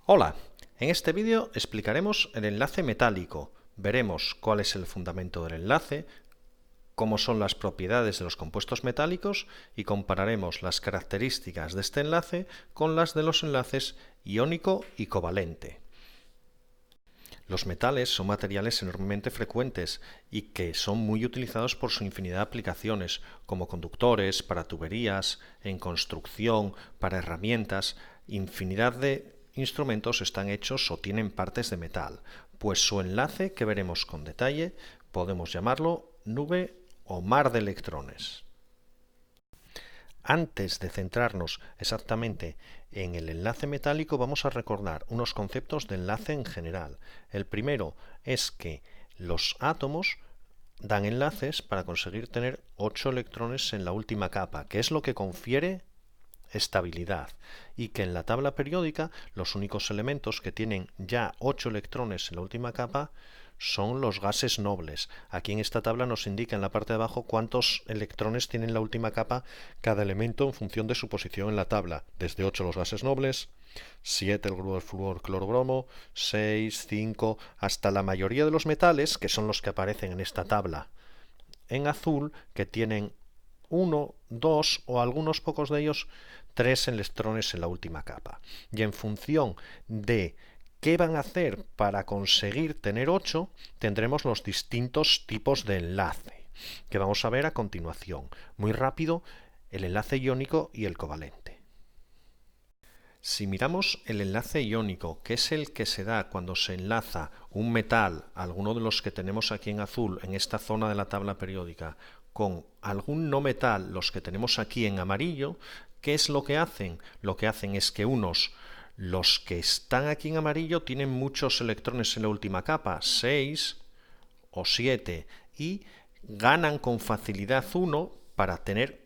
Hola, en este vídeo explicaremos el enlace metálico. Veremos cuál es el fundamento del enlace, cómo son las propiedades de los compuestos metálicos y compararemos las características de este enlace con las de los enlaces iónico y covalente. Los metales son materiales enormemente frecuentes y que son muy utilizados por su infinidad de aplicaciones, como conductores, para tuberías, en construcción, para herramientas. Infinidad de instrumentos están hechos o tienen partes de metal, pues su enlace, que veremos con detalle, podemos llamarlo nube o mar de electrones. Antes de centrarnos exactamente en el enlace metálico, vamos a recordar unos conceptos de enlace en general. El primero es que los átomos dan enlaces para conseguir tener 8 electrones en la última capa, que es lo que confiere estabilidad, y que en la tabla periódica los únicos elementos que tienen ya 8 electrones en la última capa son los gases nobles. Aquí en esta tabla nos indica en la parte de abajo cuántos electrones tiene en la última capa cada elemento en función de su posición en la tabla. Desde 8 los gases nobles, 7 el grupo del flúor cloro-bromo, 6, 5, hasta la mayoría de los metales, que son los que aparecen en esta tabla en azul, que tienen 1, 2 o algunos pocos de ellos 3 electrones en la última capa. Y en función de ¿qué van a hacer para conseguir tener 8? Tendremos los distintos tipos de enlace, que vamos a ver a continuación. Muy rápido, el enlace iónico y el covalente. Si miramos el enlace iónico, que es el que se da cuando se enlaza un metal, alguno de los que tenemos aquí en azul, en esta zona de la tabla periódica, con algún no metal, los que tenemos aquí en amarillo, ¿qué es lo que hacen? Lo que hacen es que los que están aquí en amarillo tienen muchos electrones en la última capa, 6 o 7, y ganan con facilidad 1 para tener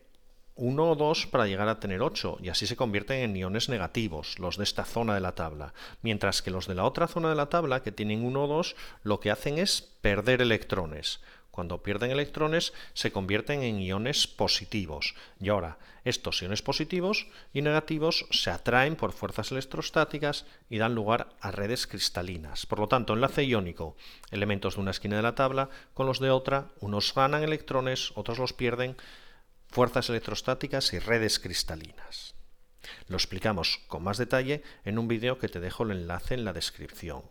1 o 2 para llegar a tener 8, y así se convierten en iones negativos, los de esta zona de la tabla. Mientras que los de la otra zona de la tabla, que tienen 1 o 2, lo que hacen es perder electrones. Cuando pierden electrones se convierten en iones positivos. Y ahora, estos iones positivos y negativos se atraen por fuerzas electrostáticas y dan lugar a redes cristalinas. Por lo tanto, enlace iónico, elementos de una esquina de la tabla con los de otra, unos ganan electrones, otros los pierden, fuerzas electrostáticas y redes cristalinas. Lo explicamos con más detalle en un vídeo que te dejo el enlace en la descripción.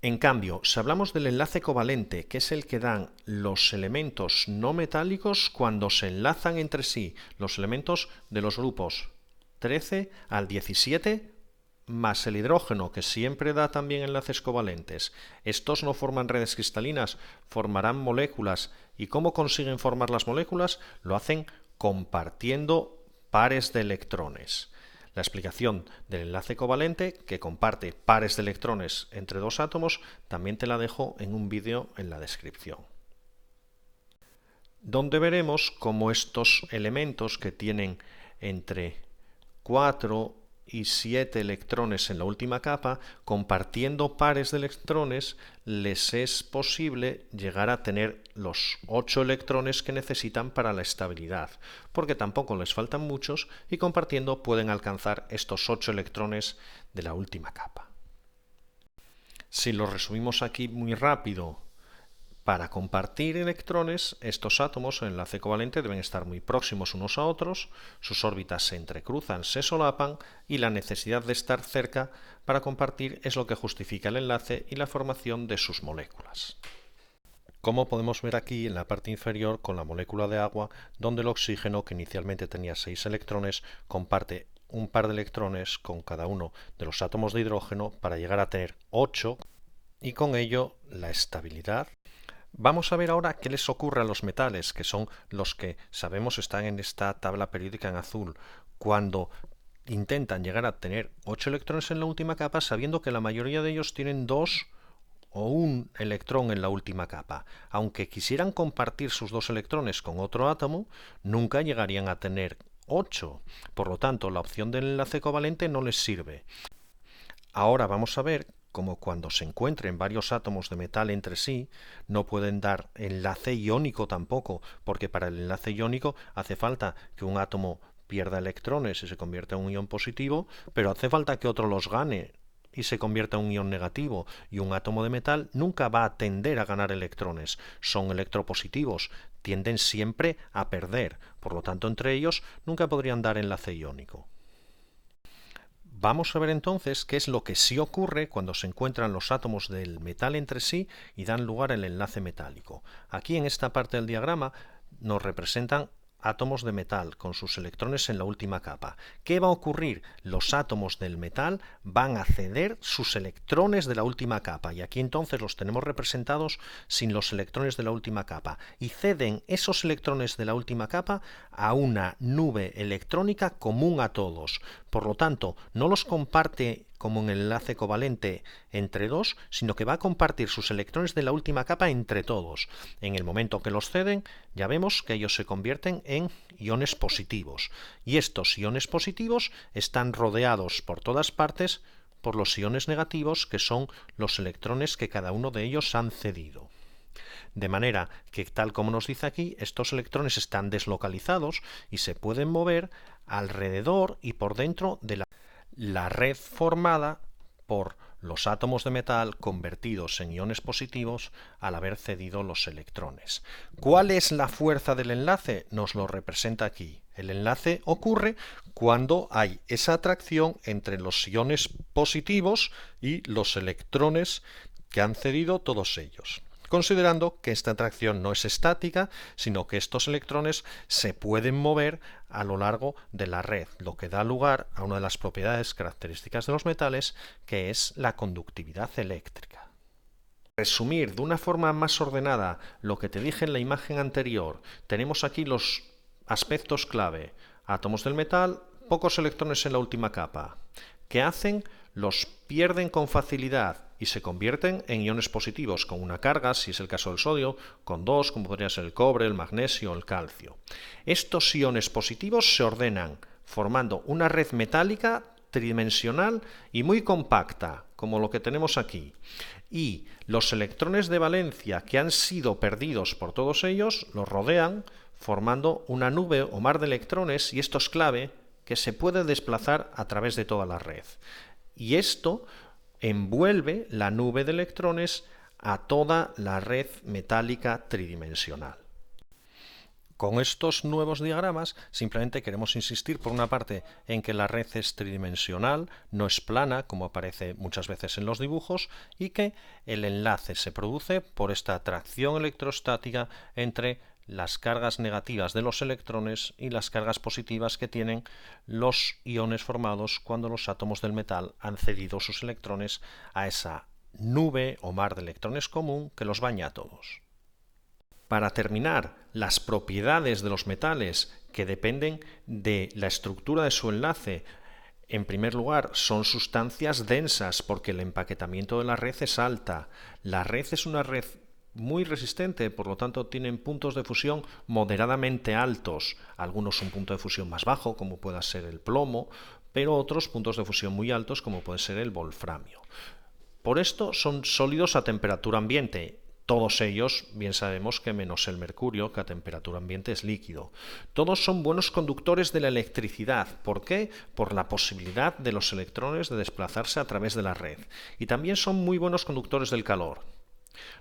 En cambio, si hablamos del enlace covalente, que es el que dan los elementos no metálicos cuando se enlazan entre sí, los elementos de los grupos 13 al 17 más el hidrógeno, que siempre da también enlaces covalentes. Estos no forman redes cristalinas, formarán moléculas. ¿Y cómo consiguen formar las moléculas? Lo hacen compartiendo pares de electrones. La explicación del enlace covalente, que comparte pares de electrones entre dos átomos, también te la dejo en un vídeo en la descripción, donde veremos cómo estos elementos que tienen entre 4 y 7 electrones en la última capa, compartiendo pares de electrones, les es posible llegar a tener los 8 electrones que necesitan para la estabilidad, porque tampoco les faltan muchos y compartiendo pueden alcanzar estos 8 electrones de la última capa. Si lo resumimos aquí muy rápido, para compartir electrones, estos átomos en enlace covalente deben estar muy próximos unos a otros, sus órbitas se entrecruzan, se solapan, y la necesidad de estar cerca para compartir es lo que justifica el enlace y la formación de sus moléculas. Como podemos ver aquí en la parte inferior con la molécula de agua, donde el oxígeno, que inicialmente tenía 6 electrones, comparte un par de electrones con cada uno de los átomos de hidrógeno para llegar a tener 8, y con ello la estabilidad. Vamos a ver ahora qué les ocurre a los metales, que son los que sabemos están en esta tabla periódica en azul, cuando intentan llegar a tener 8 electrones en la última capa, sabiendo que la mayoría de ellos tienen 2 o 1 electrón en la última capa. Aunque quisieran compartir sus 2 electrones con otro átomo, nunca llegarían a tener 8. Por lo tanto, la opción del enlace covalente no les sirve. Ahora vamos a ver como cuando se encuentren varios átomos de metal entre sí, no pueden dar enlace iónico tampoco, porque para el enlace iónico hace falta que un átomo pierda electrones y se convierta en un ion positivo, pero hace falta que otro los gane y se convierta en un ion negativo, y un átomo de metal nunca va a tender a ganar electrones, son electropositivos, tienden siempre a perder, por lo tanto entre ellos nunca podrían dar enlace iónico. Vamos a ver entonces qué es lo que sí ocurre cuando se encuentran los átomos del metal entre sí y dan lugar al enlace metálico. Aquí en esta parte del diagrama nos representan átomos de metal con sus electrones en la última capa. ¿Qué va a ocurrir? Los átomos del metal van a ceder sus electrones de la última capa, y aquí entonces los tenemos representados sin los electrones de la última capa, y ceden esos electrones de la última capa a una nube electrónica común a todos. Por lo tanto, no los comparte como un enlace covalente entre dos, sino que va a compartir sus electrones de la última capa entre todos. En el momento que los ceden, ya vemos que ellos se convierten en iones positivos, y estos iones positivos están rodeados por todas partes por los iones negativos, que son los electrones que cada uno de ellos han cedido. De manera que, tal como nos dice aquí, estos electrones están deslocalizados y se pueden mover alrededor y por dentro de la red formada por los átomos de metal convertidos en iones positivos al haber cedido los electrones. ¿Cuál es la fuerza del enlace? Nos lo representa aquí. El enlace ocurre cuando hay esa atracción entre los iones positivos y los electrones que han cedido todos ellos, considerando que esta atracción no es estática, sino que estos electrones se pueden mover a lo largo de la red, lo que da lugar a una de las propiedades características de los metales, que es la conductividad eléctrica. Resumir de una forma más ordenada lo que te dije en la imagen anterior, tenemos aquí los aspectos clave: átomos del metal, pocos electrones en la última capa. ¿Qué hacen? Los pierden con facilidad y se convierten en iones positivos con una carga, si es el caso del sodio, con dos, como podría ser el cobre, el magnesio o el calcio. Estos iones positivos se ordenan formando una red metálica tridimensional y muy compacta, como lo que tenemos aquí. Y los electrones de valencia que han sido perdidos por todos ellos los rodean formando una nube o mar de electrones, y esto es clave, que se puede desplazar a través de toda la red. Y esto envuelve la nube de electrones a toda la red metálica tridimensional. Con estos nuevos diagramas simplemente queremos insistir, por una parte, en que la red es tridimensional, no es plana como aparece muchas veces en los dibujos, y que el enlace se produce por esta atracción electrostática entre las cargas negativas de los electrones y las cargas positivas que tienen los iones formados cuando los átomos del metal han cedido sus electrones a esa nube o mar de electrones común que los baña a todos. Para terminar, las propiedades de los metales que dependen de la estructura de su enlace. En primer lugar, son sustancias densas porque el empaquetamiento de la red es alta. La red es una red muy resistente, por lo tanto tienen puntos de fusión moderadamente altos, algunos un punto de fusión más bajo como pueda ser el plomo, pero otros puntos de fusión muy altos como puede ser el wolframio. Por esto son sólidos a temperatura ambiente. Todos ellos, bien sabemos que menos el mercurio, que a temperatura ambiente es líquido. Todos son buenos conductores de la electricidad. ¿Por qué? Por la posibilidad de los electrones de desplazarse a través de la red. Y también son muy buenos conductores del calor.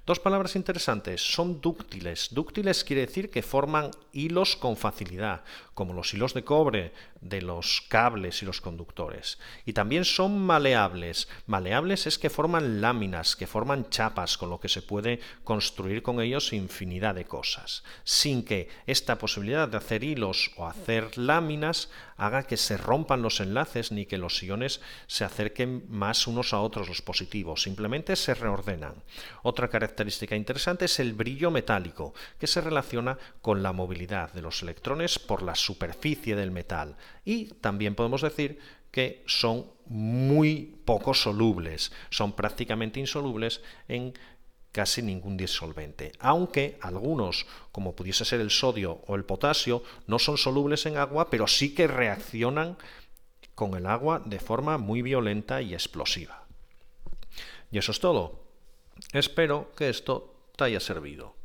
Dos palabras interesantes: son dúctiles. Dúctiles quiere decir que forman hilos con facilidad, como los hilos de cobre de los cables y los conductores. Y también son maleables. Maleables es que forman láminas, que forman chapas, con lo que se puede construir con ellos infinidad de cosas, sin que esta posibilidad de hacer hilos o hacer láminas haga que se rompan los enlaces ni que los iones se acerquen más unos a otros, los positivos. Simplemente se reordenan. Otra característica interesante es el brillo metálico, que se relaciona con la movilidad de los electrones por la superficie del metal. Y también podemos decir que son muy poco solubles, son prácticamente insolubles en casi ningún disolvente, aunque algunos, como pudiese ser el sodio o el potasio, no son solubles en agua, pero sí que reaccionan con el agua de forma muy violenta y explosiva. Y eso es todo. Espero que esto te haya servido.